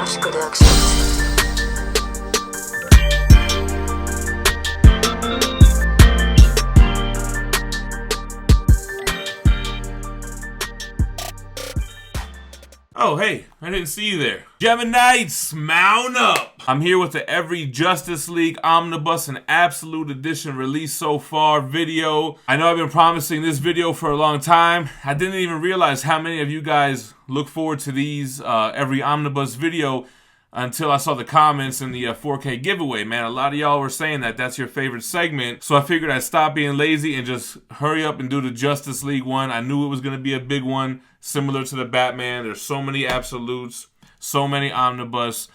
Flash Productions. Oh, hey, I didn't see you there. Geminites, mount up! I'm here with the Every Justice League Omnibus and Absolute Edition released so far video. I know I've been promising this video for a long time. I didn't even realize how many of you guys look forward to these every Omnibus video until I saw the comments in the 4K giveaway. Man, a lot of y'all were saying that that's your favorite segment, so I figured I'd stop being lazy and just hurry up and do the Justice League one. I knew it was going to be a big one, similar to the Batman. There's so many absolutes, so many omnibus.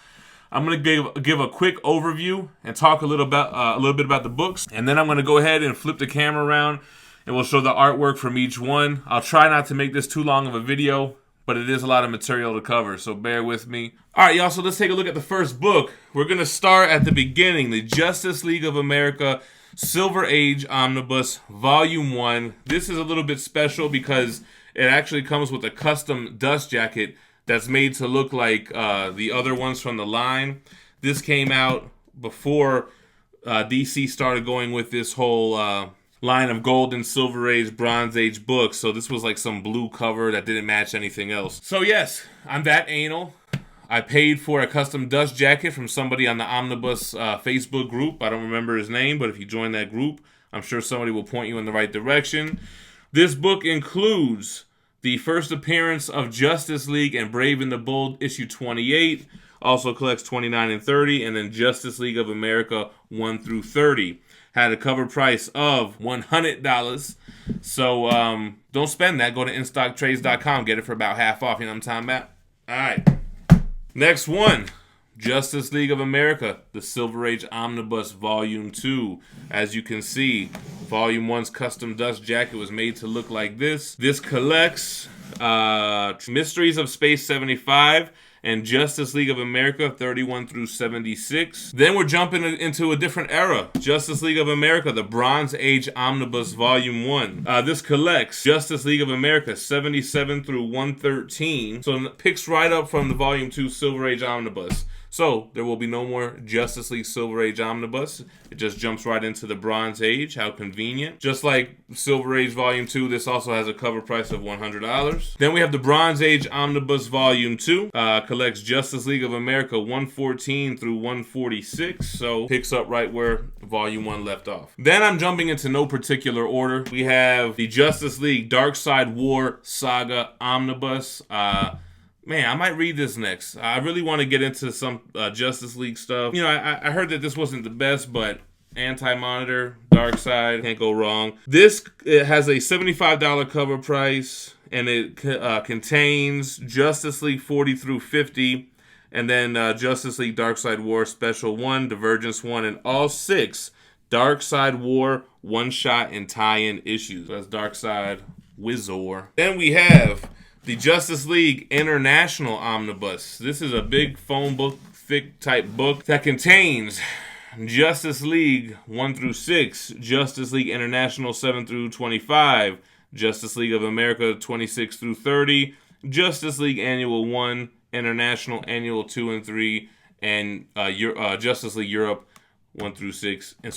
I'm going to give a quick overview and talk a little bit about the books, and then I'm going to go ahead and flip the camera around and we'll show the artwork from each one. I'll try not to make this too long of a video, but it is a lot of material to cover, so bear with me. All right, y'all, so let's take a look at the first book. We're going to start at the beginning, the Justice League of America Silver Age Omnibus, Volume 1. This is a little bit special because it actually comes with a custom dust jacket that's made to look like the other ones from the line. This came out before DC started going with this whole line of Gold and Silver Age, Bronze Age books. So this was like some blue cover that didn't match anything else. So yes, I'm that anal. I paid for a custom dust jacket from somebody on the Omnibus Facebook group. I don't remember his name, but if you join that group, I'm sure somebody will point you in the right direction. This book includes the first appearance of Justice League and Brave and the Bold, issue 28. Also collects 29 and 30, and then Justice League of America 1 through 30. Had a cover price of $100. So don't spend that. Go to InStockTrades.com. Get it for about half off. You know what I'm talking about? All right. Next one. Justice League of America, the Silver Age Omnibus Volume 2. As you can see, Volume 1's custom dust jacket was made to look like this. This collects Mysteries of Space 75 and Justice League of America 31 through 76. Then we're jumping into a different era. Justice League of America, the Bronze Age Omnibus Volume 1. This collects Justice League of America 77 through 113. So it picks right up from the Volume 2 Silver Age Omnibus. So there will be no more Justice League Silver Age Omnibus. It just jumps right into the Bronze Age. How convenient. Just like Silver Age Volume 2, this also has a cover price of $100. Then we have the Bronze Age Omnibus Volume 2. Collects Justice League of America 114 through 146. So picks up right where Volume 1 left off. Then I'm jumping into no particular order. We have the Justice League Darkseid War Saga Omnibus. Man, I might read this next. I really want to get into some Justice League stuff. You know, I heard that this wasn't the best, but Anti-Monitor, Darkseid, can't go wrong. It has a $75 cover price, and it contains Justice League 40 through 50, and then Justice League Darkseid War Special 1, Divergence 1, and all 6 Darkseid War one-shot and tie-in issues. That's Darkseid Wizor. Then we have the Justice League International Omnibus. This is a big phone book, thick type book that contains Justice League 1 through 6, Justice League International 7 through 25, Justice League of America 26 through 30, Justice League Annual 1, International Annual 2 and 3, and Justice League Europe 1 through 6, and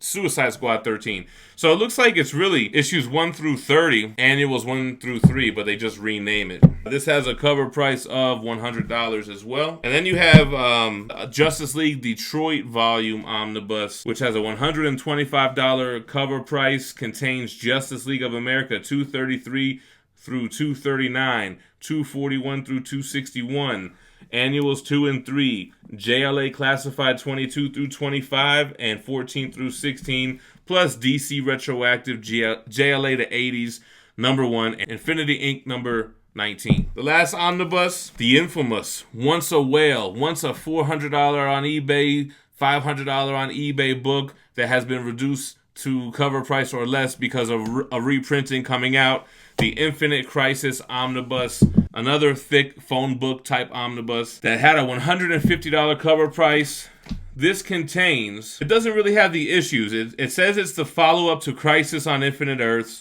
Suicide Squad 13. So it looks like it's really issues 1 through 30, annuals 1 through 3, but they just rename it. This has a cover price of $100 as well. And then you have Justice League Detroit Volume Omnibus, which has a $125 cover price, contains Justice League of America 233 through 239, 241 through 261, Annuals 2 and 3, JLA Classified 22 through 25, and 14 through 16, plus DC Retroactive JLA to 80s, number 1, and Infinity Inc. number 19. The last omnibus, the infamous Once a Whale, once a $400 on eBay, $500 on eBay book that has been reduced to cover price or less because of a reprinting coming out. The Infinite Crisis Omnibus, another thick phone book type omnibus that had a $150 cover price. This contains, it doesn't really have the issues. It says it's the follow-up to Crisis on Infinite Earths.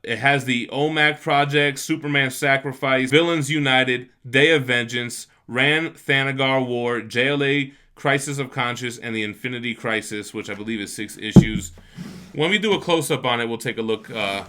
It has the OMAC Project, Superman Sacrifice, Villains United, Day of Vengeance, Ran Thanagar War, JLA Crisis of Conscience, and the Infinity Crisis, which I believe is 6 issues. When we do a close-up on it, we'll take a look and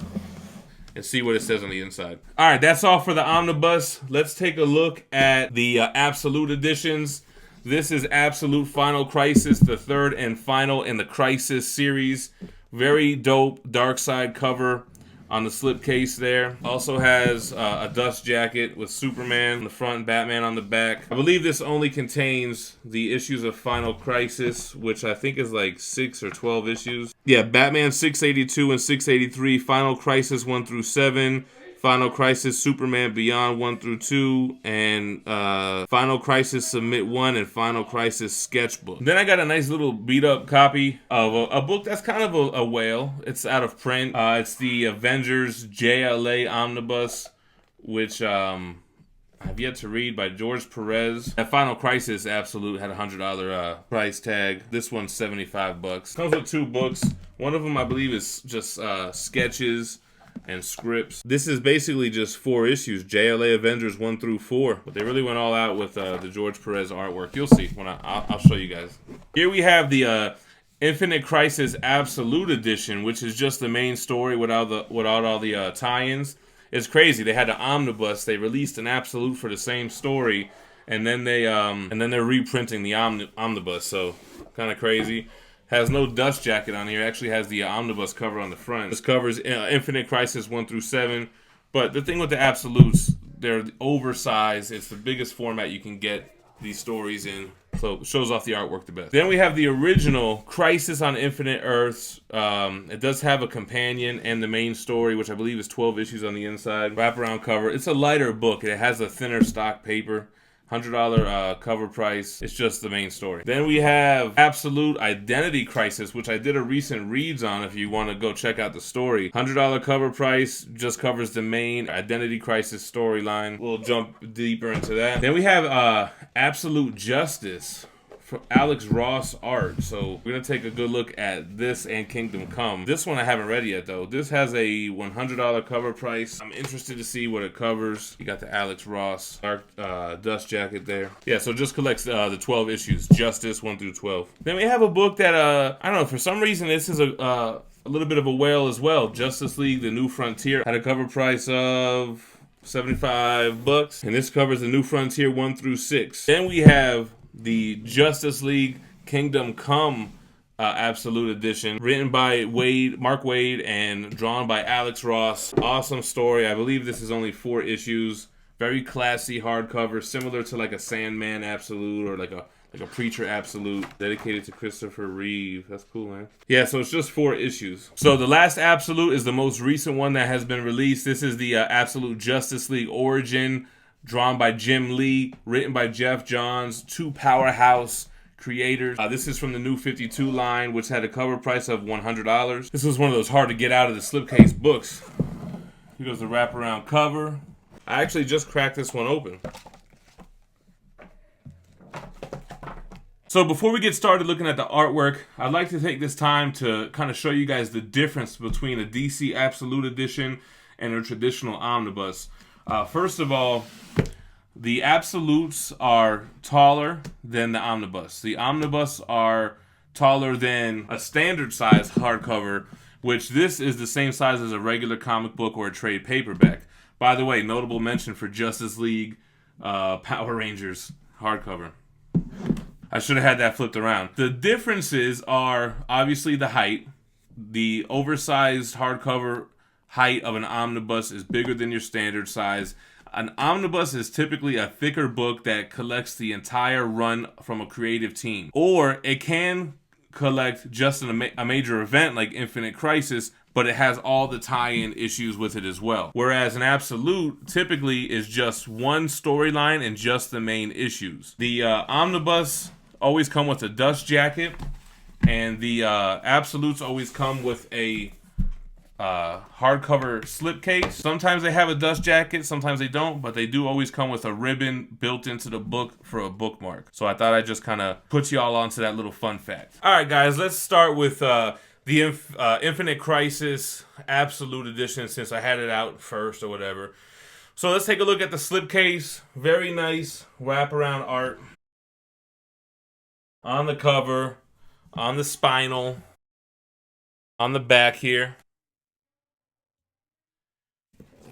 see what it says on the inside. All right, that's all for the omnibus. Let's take a look at the Absolute editions. This is Absolute Final Crisis, the 3rd and final in the Crisis series. Very dope dark side cover on the slipcase there. Also has a dust jacket with Superman on the front and Batman on the back. I believe this only contains the issues of Final Crisis, which I think is like 6 or 12 issues. Yeah, Batman 682 and 683, Final Crisis 1 through 7, Final Crisis Superman Beyond 1 through 2, and Final Crisis Submit 1 and Final Crisis Sketchbook. Then I got a nice little beat up copy of a book that's kind of a whale. It's out of print. It's the Avengers Jla Omnibus, which I've yet to read, by George Perez. That Final Crisis Absolute had a $100 price tag. This one's $75. Comes with 2 books. One of them I believe is just sketches and scripts. This is basically just 4 issues, JLA Avengers 1 through 4. But they really went all out with the George Perez artwork. You'll see when I'll show you guys. Here we have the Infinite Crisis Absolute Edition, which is just the main story without all the tie-ins. It's crazy. They had an omnibus. They released an Absolute for the same story, and then they're reprinting the omnibus. So kind of crazy. Has no dust jacket on here. It actually has the omnibus cover on the front. This covers Infinite Crisis 1 through 7. But the thing with the Absolutes, they're oversized. It's the biggest format you can get these stories in. So it shows off the artwork the best. Then we have the original Crisis on Infinite Earths. It does have a companion and the main story, which I believe is 12 issues on the inside. Wraparound cover. It's a lighter book. It has a thinner stock paper. $100 cover price. It's just the main story. Then we have Absolute Identity Crisis, which I did a recent reads on if you want to go check out the story. $100 cover price, just covers the main Identity Crisis storyline. We'll jump deeper into that. Then we have Absolute Justice from Alex Ross art. So we're gonna take a good look at this and Kingdom Come. This one I haven't read yet though. This has a $100 cover price. I'm interested to see what it covers. You got the Alex Ross dark dust jacket there. Yeah, so just collects the 12 issues, Justice 1 through 12. Then we have a book that I don't know, for some reason this is a little bit of a whale as well. Justice League: The New Frontier had a cover price of $75, and this covers The New Frontier 1 through 6. Then we have the Justice League Kingdom Come Absolute Edition, written by Mark Waid, and drawn by Alex Ross. Awesome story. I believe this is only 4 issues. Very classy hardcover, similar to like a Sandman Absolute or like a Preacher Absolute, dedicated to Christopher Reeve. That's cool, man. Yeah, so it's just 4 issues. So the last Absolute is the most recent one that has been released. This is the Absolute Justice League Origin, drawn by Jim Lee, written by Jeff Johns, 2 powerhouse creators. This is from the New 52 line, which had a cover price of $100. This was one of those hard to get out of the slipcase books. Here goes the wraparound cover. I actually just cracked this one open. So before we get started looking at the artwork, I'd like to take this time to kind of show you guys the difference between a DC Absolute Edition and a traditional omnibus. First of all, the Absolutes are taller than the omnibus. The omnibus are taller than a standard size hardcover, which this is the same size as a regular comic book or a trade paperback. By the way, notable mention for Justice League Power Rangers hardcover. I should have had that flipped around. The differences are obviously the height. The oversized hardcover height of an omnibus is bigger than your standard size. An omnibus is typically a thicker book that collects the entire run from a creative team. Or it can collect just a major event like Infinite Crisis, but it has all the tie-in issues with it as well. Whereas an Absolute typically is just one storyline and just the main issues. The omnibus always come with a dust jacket, and the Absolutes always come with a hardcover slipcase. Sometimes they have a dust jacket, sometimes they don't, but they do always come with a ribbon built into the book for a bookmark. So I thought I'd just kind of put you all onto that little fun fact. All right, guys, let's start with the Infinite Crisis Absolute Edition, since I had it out first or whatever. So let's take a look at the slipcase. Very nice wraparound art on the cover, on the spinal, on the back here.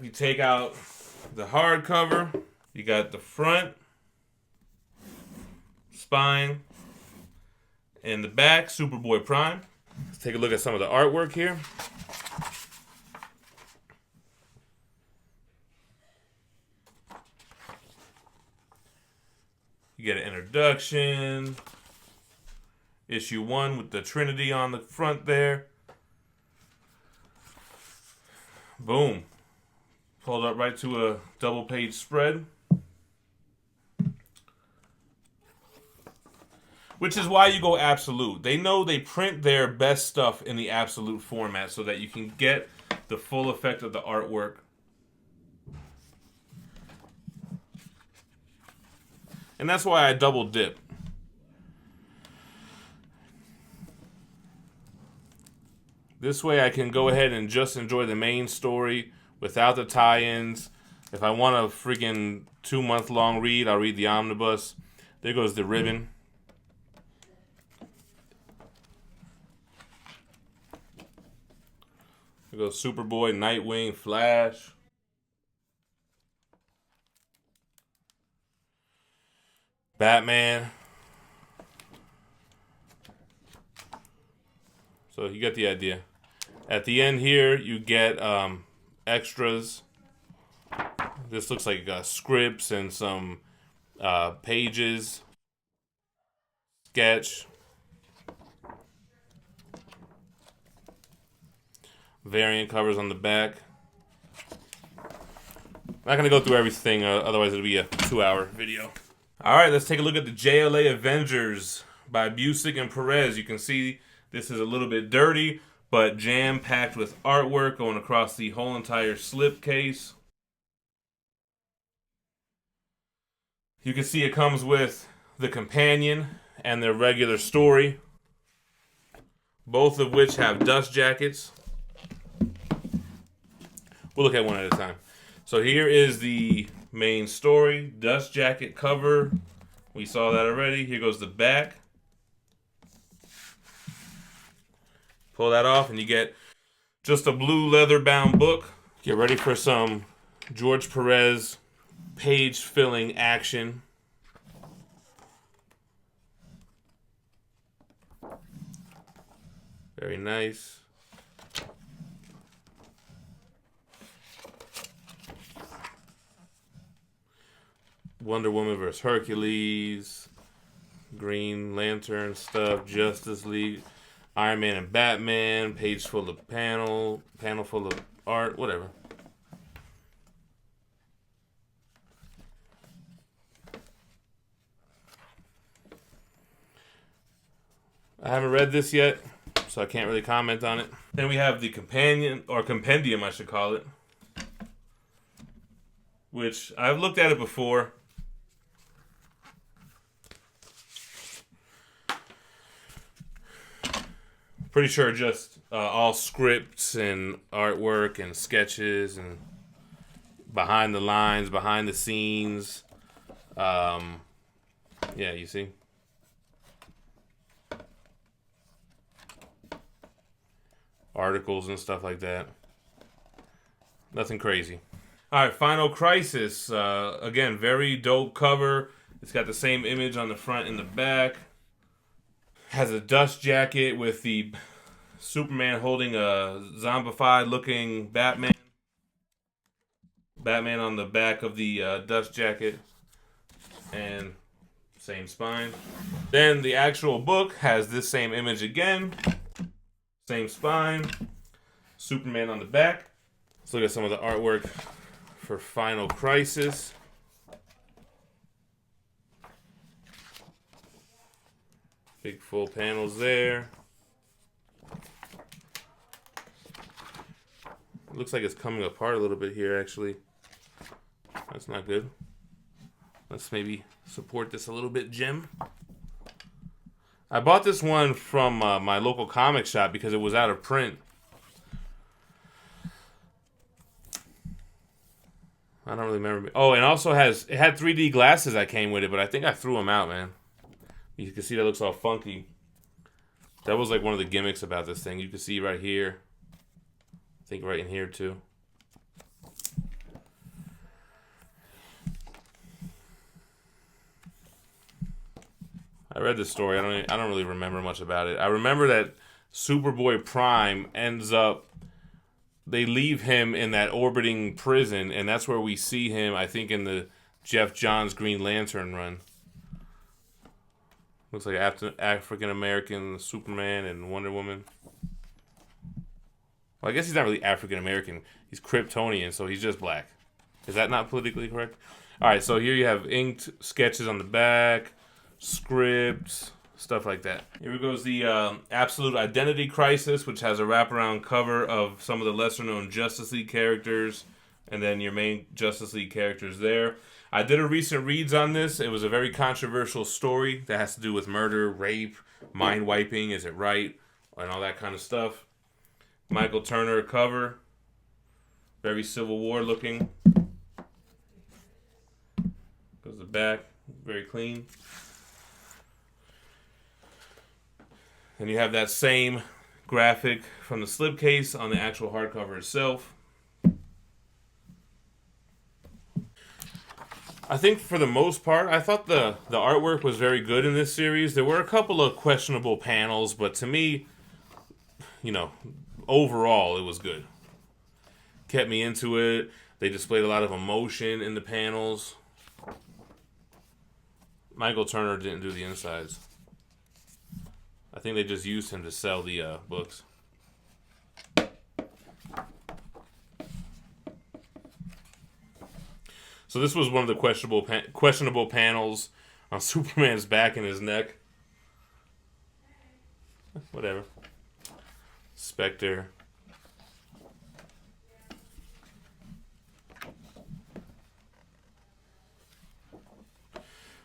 We take out the hardcover. You got the front, spine, and the back, Superboy Prime. Let's take a look at some of the artwork here. You get an introduction. Issue 1 with the Trinity on the front there. Boom. Pulled up right to a double page spread. Which is why you go absolute. They know they print their best stuff in the absolute format so that you can get the full effect of the artwork. And that's why I double dip. This way I can go ahead and just enjoy the main story without the tie-ins. If I want a freaking 2-month-long read, I'll read the omnibus. There goes the ribbon. There goes Superboy, Nightwing, Flash. Batman. So you get the idea. At the end here, you get extras. This looks like scripts and some pages. Sketch. Variant covers on the back. I'm not going to go through everything, otherwise it'll be a 2-hour video. Alright, let's take a look at the JLA Avengers by Busick and Perez. You can see this is a little bit dirty, but jam-packed with artwork going across the whole entire slipcase. You can see it comes with the companion and their regular story, both of which have dust jackets. We'll look at one at a time. So here is the main story, dust jacket cover. We saw that already. Here goes the back. Pull that off and you get just a blue leather-bound book. Get ready for some George Perez page-filling action. Very nice. Wonder Woman vs. Hercules, Green Lantern stuff, Justice League, Iron Man and Batman, page full of panel full of art, whatever. I haven't read this yet, so I can't really comment on it. Then we have the companion, or compendium I should call it, which I've looked at it before. Pretty sure just all scripts and artwork and sketches and behind the lines, behind the scenes. Yeah, you see? Articles and stuff like that. Nothing crazy. All right, Final Crisis. Again, very dope cover. It's got the same image on the front and the back. Has a dust jacket with the Superman holding a zombified looking Batman. Batman on the back of the dust jacket. And same spine. Then the actual book has this same image again. Same spine. Superman on the back. Let's look at some of the artwork for Final Crisis. Big full panels there. It looks like it's coming apart a little bit here, actually. That's not good. Let's maybe support this a little bit, Jim. I bought this one from my local comic shop because it was out of print. I don't really remember. Oh, and also it had 3D glasses that came with it, but I think I threw them out, man. You can see that looks all funky. That was like one of the gimmicks about this thing. You can see right here. I think right in here too. I read this story. I don't really remember much about it. I remember that Superboy Prime ends up. They leave him in that orbiting prison, and that's where we see him. I think in the Jeff Johns Green Lantern run. Looks like African American Superman and Wonder Woman. Well, I guess he's not really African American. He's Kryptonian, so he's just black. Is that not politically correct? All right, so here you have inked sketches on the back, scripts, stuff like that. Here goes the Absolute Identity Crisis, which has a wraparound cover of some of the lesser-known Justice League characters, and then your main Justice League characters there. I did a recent reads on this. It was a very controversial story that has to do with murder, rape, mind wiping, is it right, and all that kind of stuff. Michael Turner cover. Very Civil War looking. Goes the back. Very clean. And you have that same graphic from the slipcase on the actual hardcover itself. I think for the most part, I thought the artwork was very good in this series. There were a couple of questionable panels, but to me, you know, overall, it was good. Kept me into it. They displayed a lot of emotion in the panels. Michael Turner didn't do the insides. I think they just used him to sell the books. So this was one of the questionable panels on Superman's back and his neck. Whatever. Spectre.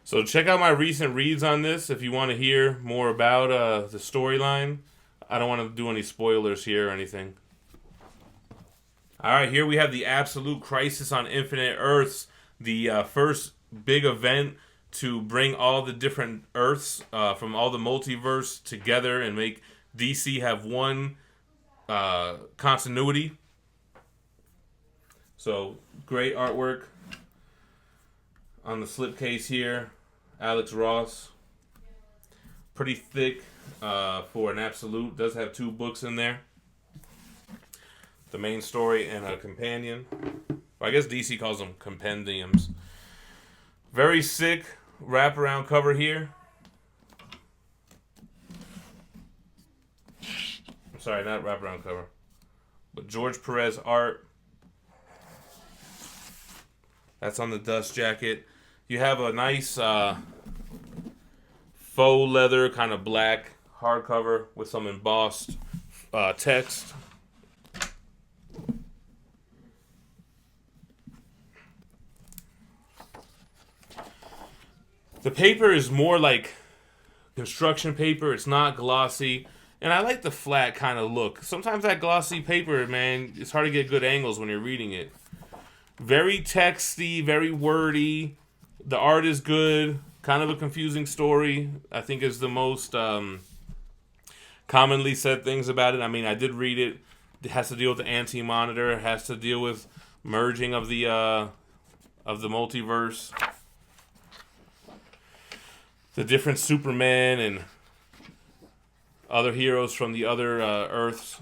So check out my recent reads on this if you want to hear more about the storyline. I don't want to do any spoilers here or anything. Alright, here we have the Absolute Crisis on Infinite Earths. The first big event to bring all the different Earths from all the multiverse together and make DC have one continuity. So, great artwork on the slipcase here. Alex Ross. Pretty thick for an Absolute. Does have 2 books in there. The main story and a companion. I guess DC calls them compendiums. Very sick wraparound cover here. I'm sorry, not wraparound cover. But George Perez art. That's on the dust jacket. You have a nice faux leather, kind of black hardcover with some embossed text. The paper is more like construction paper. It's not glossy. And I like the flat kind of look. Sometimes that glossy paper, man, it's hard to get good angles when you're reading it. Very texty, very wordy. The art is good. Kind of a confusing story, I think, is the most commonly said things about it. I mean, I did read it. It has to deal with the Anti-Monitor. It has to deal with merging of the multiverse. The different Superman and other heroes from the other Earths.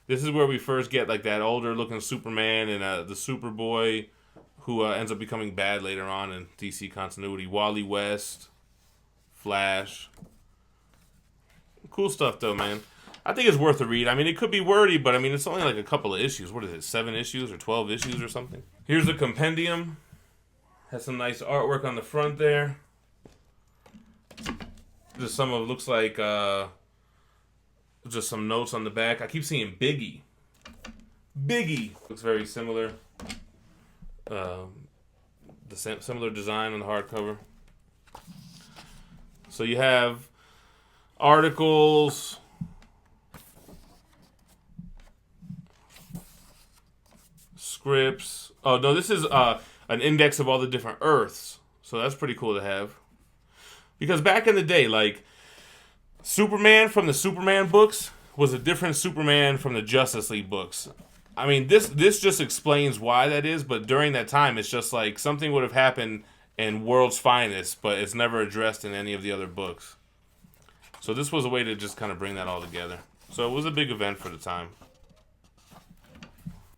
This is where we first get like that older looking Superman and the Superboy who ends up becoming bad later on in DC continuity. Wally West, Flash. Cool stuff though, man. I think it's worth a read. I mean, it could be wordy, but I mean, it's only like a couple of issues. What is it, 7 issues or 12 issues or something? Here's the compendium. Has some nice artwork on the front there. Just some of it looks like just some notes on the back. I keep seeing Biggie. Biggie looks very similar. The similar design on the hardcover. So you have articles. scripts. Oh no, this is an index of all the different Earths. So that's pretty cool to have. Because back in the day, like, Superman from the Superman books was a different Superman from the Justice League books. I mean, this just explains why that is, but during that time, it's just like something would have happened in World's Finest, but it's never addressed in any of the other books. So this was a way to just kind of bring that all together. So it was a big event for the time.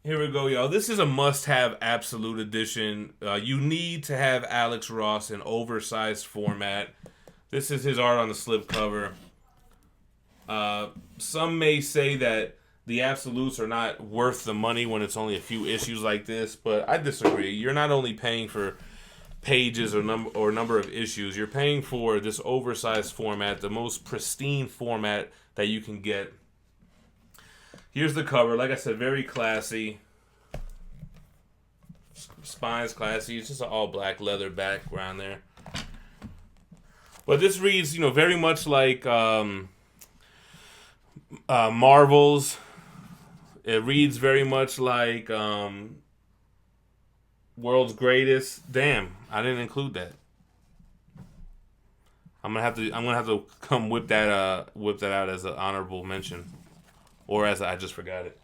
Here we go, y'all. This is a must-have Absolute Edition. You need to have Alex Ross in oversized format. This is his art on the slipcover. Some may say that the Absolutes are not worth the money when it's only a few issues like this, but I disagree. You're not only paying for pages or number of issues, you're paying for this oversized format, the most pristine format that you can get. Here's the cover. Like I said, very classy. Spine's classy. It's just an all-black leather background there. But this reads, very much like Marvel's. It reads very much like World's Greatest. Damn, I didn't include that. I'm gonna have to come whip that out as an honorable mention, or as I just forgot it.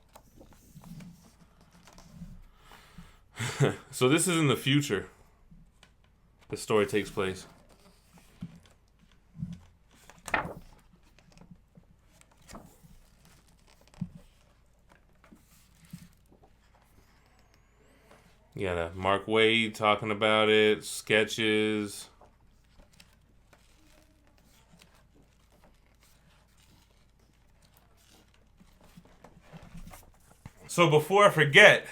So this is in the future. The story takes place. You got Mark Waid talking about it, sketches. So before I forget,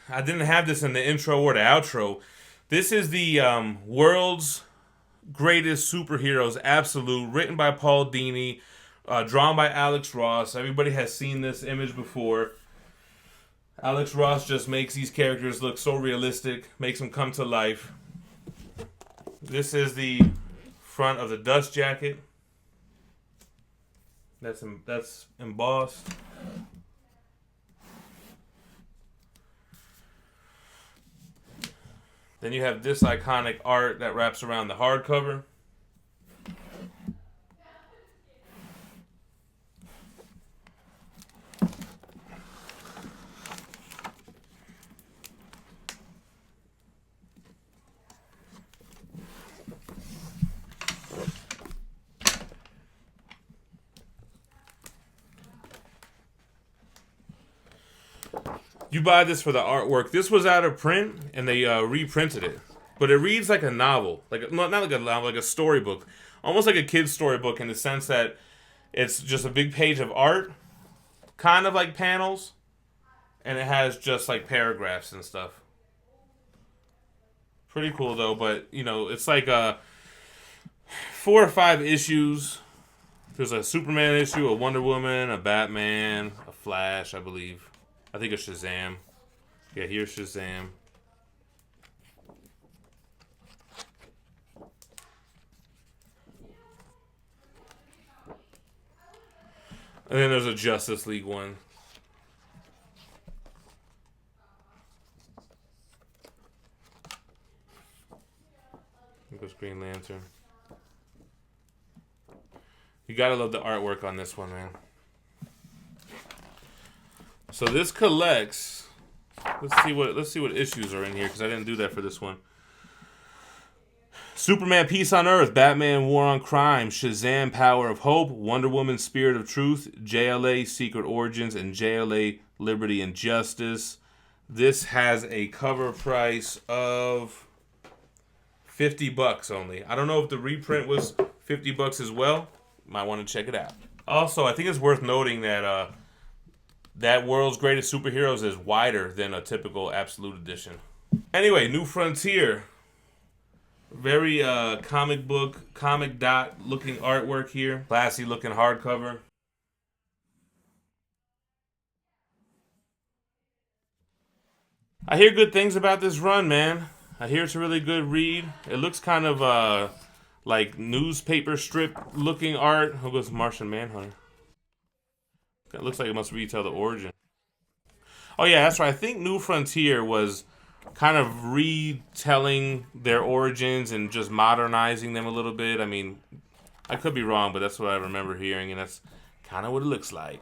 I didn't have this in the intro or the outro. This is the World's Greatest Superheroes Absolute, written by Paul Dini, drawn by Alex Ross. Everybody has seen this image before. Alex Ross just makes these characters look so realistic, makes them come to life. This is the front of the dust jacket. That's embossed. Then you have this iconic art that wraps around the hardcover. You buy this for the artwork. This was out of print, and they reprinted it. But it reads like a novel. Not like a novel, like a storybook. Almost like a kid's storybook in the sense that it's just a big page of art, kind of like panels, and it has just like paragraphs and stuff. Pretty cool, though, but, it's like 4 or 5 issues. There's a Superman issue, a Wonder Woman, a Batman, a Flash, I believe. I think it's Shazam. Yeah, here's Shazam. And then there's a Justice League one. There goes Green Lantern. You gotta love the artwork on this one, man. So this collects. Let's see what issues are in here, because I didn't do that for this one. Superman Peace on Earth, Batman War on Crime, Shazam Power of Hope, Wonder Woman Spirit of Truth, JLA Secret Origins, and JLA Liberty and Justice. This has a cover price of $50 only. I don't know if the reprint was $50 as well. Might want to check it out. Also, I think it's worth noting that that World's Greatest Superheroes is wider than a typical Absolute Edition. Anyway, New Frontier. Very comic dot looking artwork here. Classy looking hardcover. I hear good things about this run, man. I hear it's a really good read. It looks kind of like newspaper strip looking art. Who goes Martian Manhunter? It looks like it must retell the origin. Oh yeah, that's right. I think New Frontier was kind of retelling their origins and just modernizing them a little bit. I mean, I could be wrong, but that's what I remember hearing, and that's kind of what it looks like.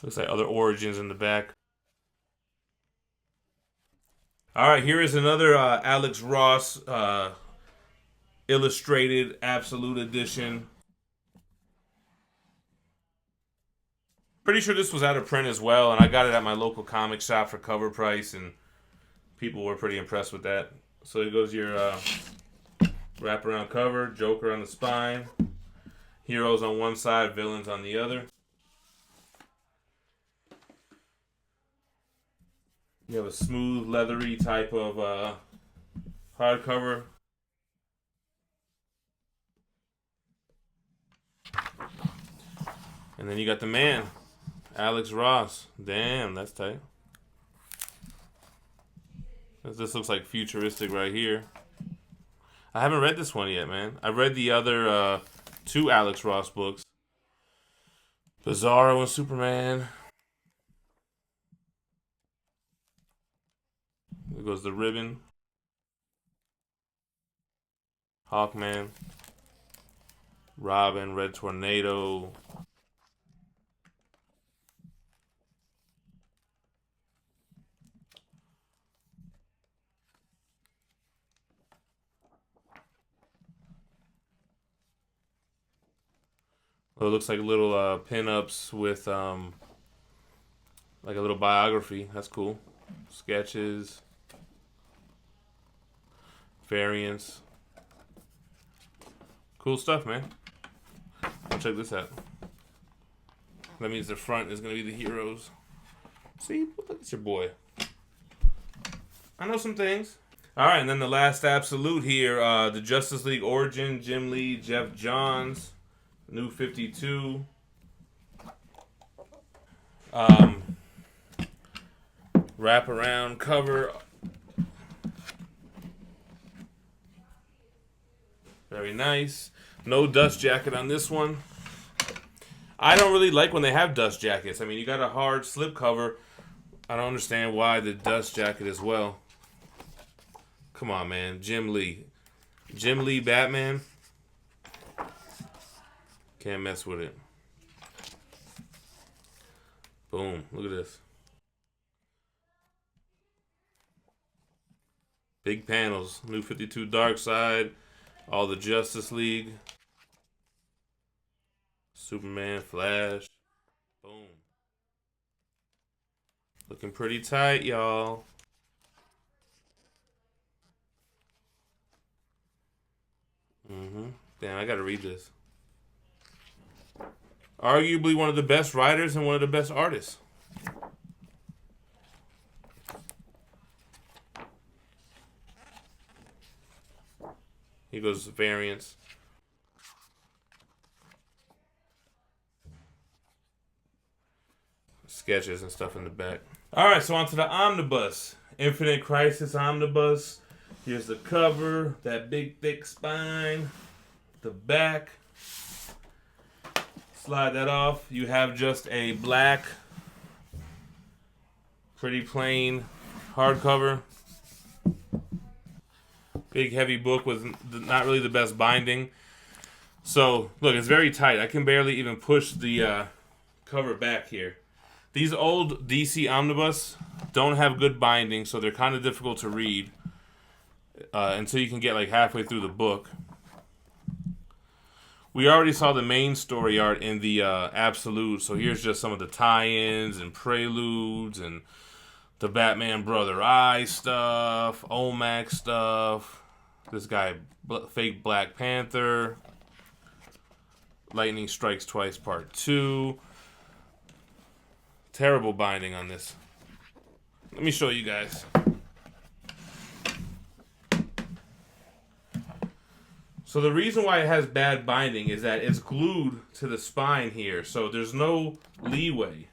Looks like other origins in the back. All right, here is another Alex Ross illustrated absolute edition. Pretty sure this was out of print as well, and I got it at my local comic shop for cover price, and people were pretty impressed with that. So here goes your wraparound cover, Joker on the spine, heroes on one side, villains on the other. You have a smooth, leathery type of hardcover. And then you got the man, Alex Ross. Damn, that's tight. This looks like futuristic right here. I haven't read this one yet, man. I read the other two Alex Ross books. Bizarro and Superman. There goes the ribbon. Hawkman. Robin, Red Tornado. Well, it looks like little pin-ups with like a little biography. That's cool. Sketches. Variants. Cool stuff, man. I'll check this out. That means the front is going to be the heroes. See? Look at your boy. I know some things. Alright, and then the last absolute here. The Justice League Origin. Jim Lee, Jeff Johns. New 52. Wraparound cover. Very nice. No dust jacket on this one. I don't really like when they have dust jackets. I mean, you got a hard slip cover. I don't understand why the dust jacket as well. Come on, man. Jim Lee. Jim Lee Batman. Can't mess with it. Boom. Look at this. Big panels. New 52 Dark Side. All the Justice League. Superman, Flash. Boom. Looking pretty tight, y'all. Damn, I gotta read this. Arguably one of the best writers and one of the best artists. Here goes variants. Sketches and stuff in the back. Alright, so on to the Omnibus. Infinite Crisis Omnibus. Here's the cover. That big, thick spine. The back. Slide that off. You have just a black, pretty plain hardcover. Big heavy book with not really the best binding. So, look, it's very tight. I can barely even push the cover back here. These old DC Omnibus don't have good binding, so they're kind of difficult to read until you can get like halfway through the book. We already saw the main story art in the Absolute, so here's just some of the tie-ins and preludes and the Batman Brother Eye stuff, OMAC stuff, this guy, fake Black Panther, Lightning Strikes Twice Part 2. Terrible binding on this. Let me show you guys. So the reason why it has bad binding is that it's glued to the spine here, so there's no leeway.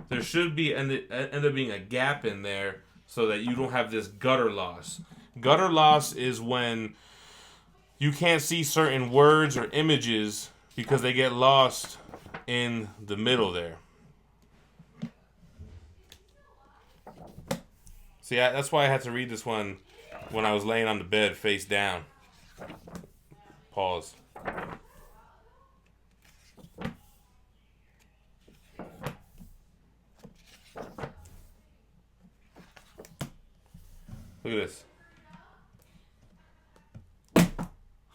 There should be end up being a gap in there so that you don't have this gutter loss. Gutter loss is when you can't see certain words or images because they get lost in the middle there. See, that's why I had to read this one when I was laying on the bed face down. Pause. Look at this.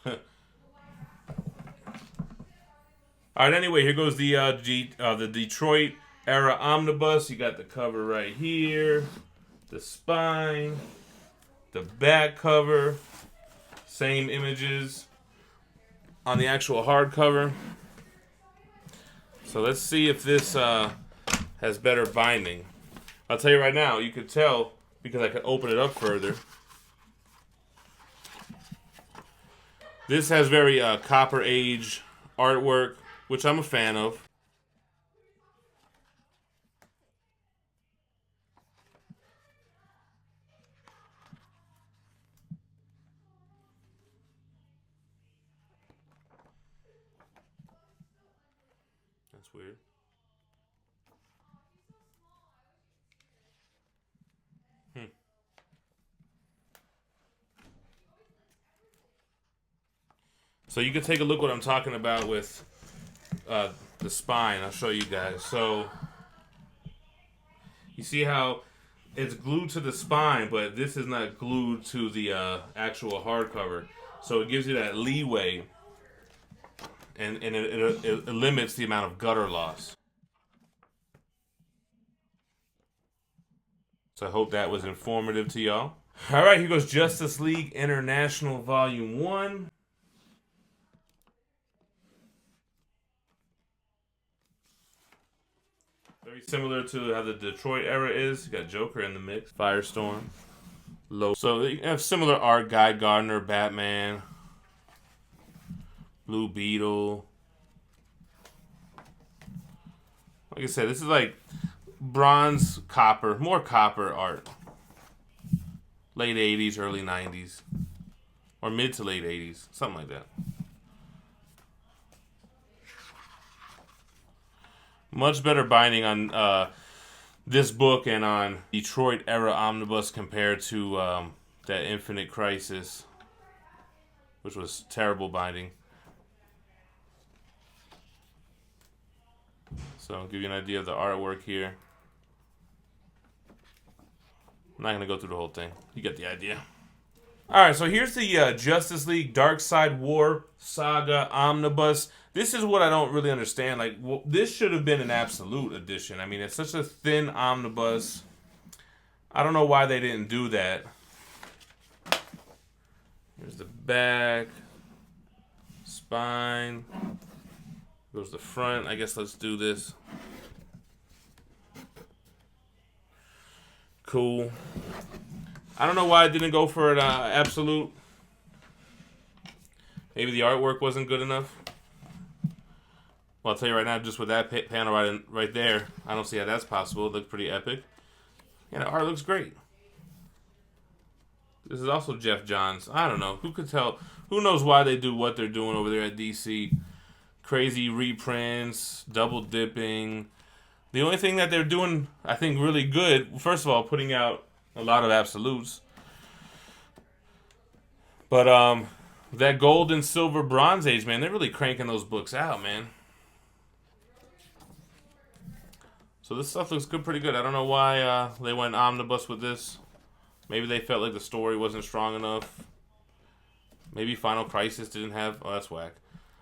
All right. Anyway, here goes the Detroit era omnibus. You got the cover right here, the spine, the back cover, same images on the actual hardcover. So let's see if this has better binding. I'll tell you right now, you could tell because I could open it up further. This has very Copper Age artwork, which I'm a fan of. That's weird. So you can take a look what I'm talking about with the spine. I'll show you guys. So you see how it's glued to the spine, but this is not glued to the actual hardcover. So it gives you that leeway, and it limits the amount of gutter loss. So I hope that was informative to y'all. All right, here goes Justice League International Volume 1. Very similar to how the Detroit era is. You got Joker in the mix. Firestorm. Low. So you have similar art. Guy Gardner, Batman. Blue Beetle. Like I said, this is like bronze, copper. More copper art. Late 80s, early 90s. Or mid to late 80s. Something like that. Much better binding on this book and on Detroit era omnibus compared to that Infinite Crisis, which was terrible binding. So I'll give you an idea of the artwork here. I'm not going to go through the whole thing. You get the idea. Alright, so here's the Justice League Darkseid War Saga Omnibus. This is what I don't really understand. Like, well, this should have been an absolute edition. I mean, it's such a thin omnibus. I don't know why they didn't do that. Here's the back. Spine. Goes the front. I guess let's do this. Cool. I don't know why I didn't go for an absolute. Maybe the artwork wasn't good enough. Well, I'll tell you right now, just with that panel right there, I don't see how that's possible. It looks pretty epic. Yeah, the art looks great. This is also Jeff Johns. I don't know. Who could tell? Who knows why they do what they're doing over there at DC? Crazy reprints, double dipping. The only thing that they're doing, I think, really good, first of all, putting out a lot of absolutes. But that gold and silver bronze age, man, they're really cranking those books out, man. So this stuff looks good, pretty good. I don't know why they went omnibus with this. Maybe they felt like the story wasn't strong enough. Maybe Final Crisis didn't have... Oh, that's whack.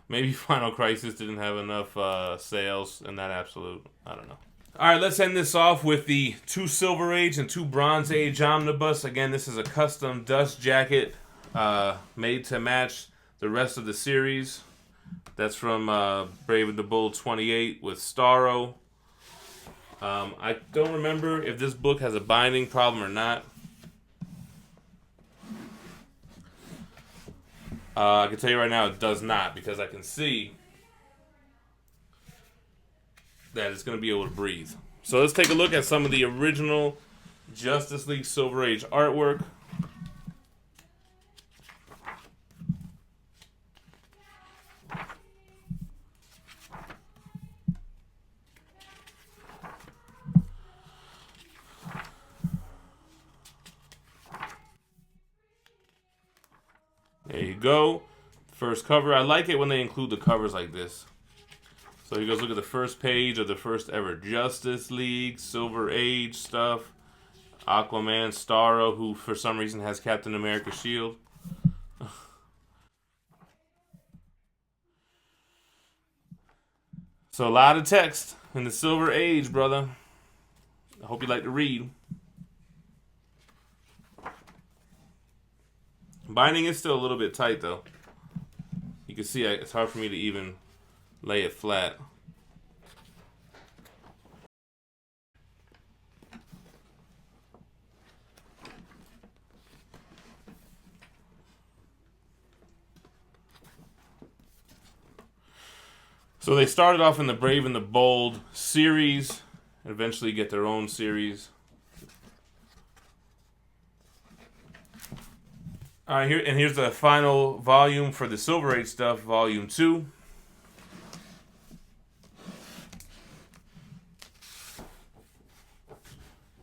Maybe Final Crisis didn't have enough sales in that absolute. I don't know. All right, let's end this off with the 2 Silver Age and 2 Bronze Age omnibus. Again, this is a custom dust jacket made to match the rest of the series. That's from Brave and the Bold 28 with Starro. I don't remember if this book has a binding problem or not. I can tell you right now it does not, because I can see that it's going to be able to breathe. So let's take a look at some of the original Justice League Silver Age artwork. There you go. First cover. I like it when they include the covers like this. So you guys look at the first page of the first ever Justice League Silver Age stuff. Aquaman, Starro, who for some reason has Captain America's shield. So a lot of text in the Silver Age, brother. I hope you like to read. Binding is still a little bit tight, though. You can see it's hard for me to even lay it flat. So they started off in the Brave and the Bold series, and eventually get their own series. All right, here's the final volume for the Silver Age stuff, Volume 2.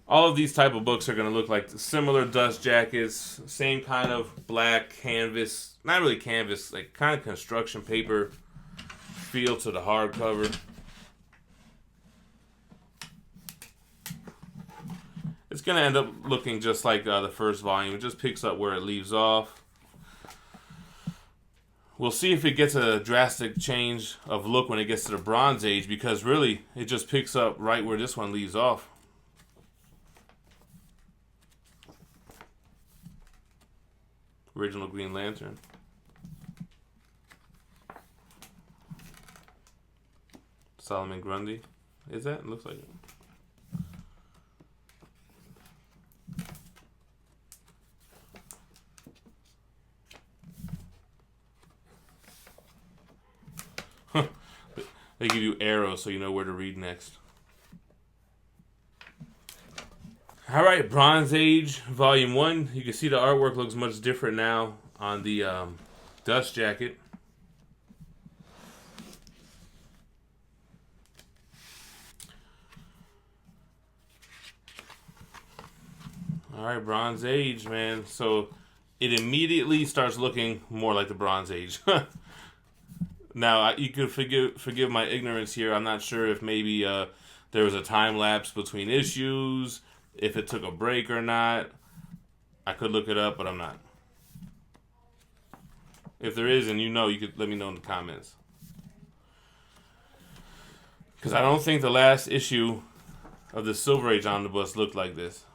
All of these type of books are going to look like similar dust jackets, same kind of black canvas, not really canvas, like kind of construction paper feel to the hardcover. It's going to end up looking just like the first volume. It just picks up where it leaves off. We'll see if it gets a drastic change of look when it gets to the Bronze Age, because really it just picks up right where this one leaves off. Original Green Lantern. Solomon Grundy. Is that? It looks like it. They give you arrows so you know where to read next. All right, Bronze Age, Volume 1. You can see the artwork looks much different now on the dust jacket. All right, Bronze Age, man. So it immediately starts looking more like the Bronze Age. Now, you could forgive my ignorance here. I'm not sure if maybe there was a time lapse between issues, if it took a break or not. I could look it up, but I'm not. If there is, and you know, you could let me know in the comments. Because I don't think the last issue of the Silver Age Omnibus looked like this.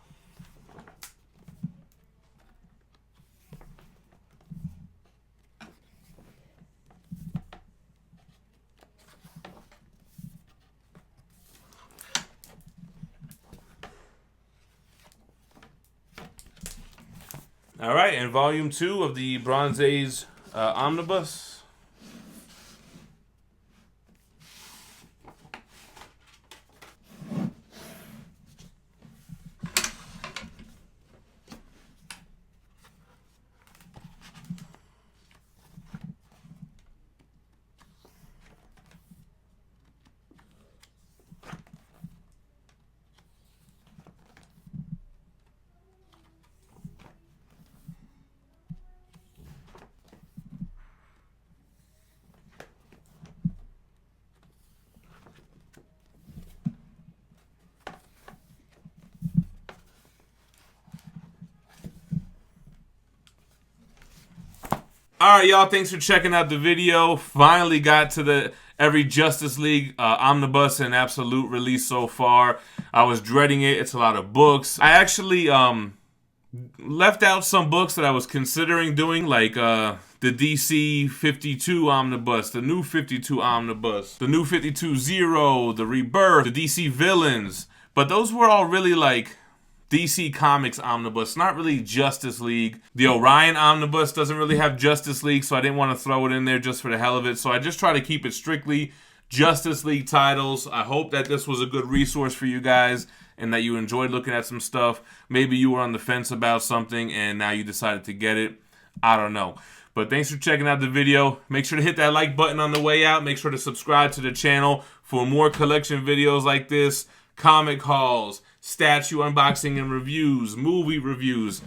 All right, and Volume 2 of the Bronze Age Omnibus. Alright, y'all, thanks for checking out the video. Finally got to the every Justice League Omnibus and Absolute release so far. I was dreading it. It's a lot of books. I actually left out some books that I was considering doing, like the DC 52 Omnibus, the New 52 Omnibus, the New 52 Zero, the Rebirth, the DC Villains. But those were all really like DC Comics Omnibus, not really Justice League. The Orion Omnibus doesn't really have Justice League, so I didn't want to throw it in there just for the hell of it. So I just try to keep it strictly Justice League titles. I hope that this was a good resource for you guys and that you enjoyed looking at some stuff. Maybe you were on the fence about something and now you decided to get it. I don't know. But thanks for checking out the video. Make sure to hit that like button on the way out. Make sure to subscribe to the channel for more collection videos like this. Comic hauls, statue unboxing and reviews, movie reviews,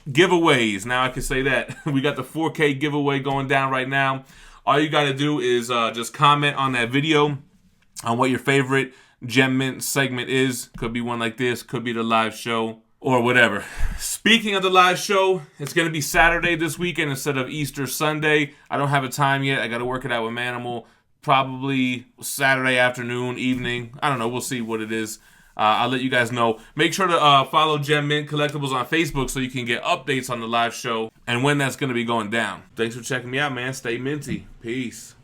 giveaways. Now I can say that. We got the 4K giveaway going down right now. All you got to do is just comment on that video on what your favorite Gem Mint segment is. Could be one like this, could be the live show, or whatever. Speaking of the live show, it's going to be Saturday this weekend instead of Easter Sunday. I don't have a time yet. I got to work it out with Manimal. Probably Saturday afternoon, evening. I don't know. We'll see what it is. I'll let you guys know. Make sure to follow Gem Mint Collectibles on Facebook so you can get updates on the live show and when that's going to be going down. Thanks for checking me out, man. Stay minty. Peace.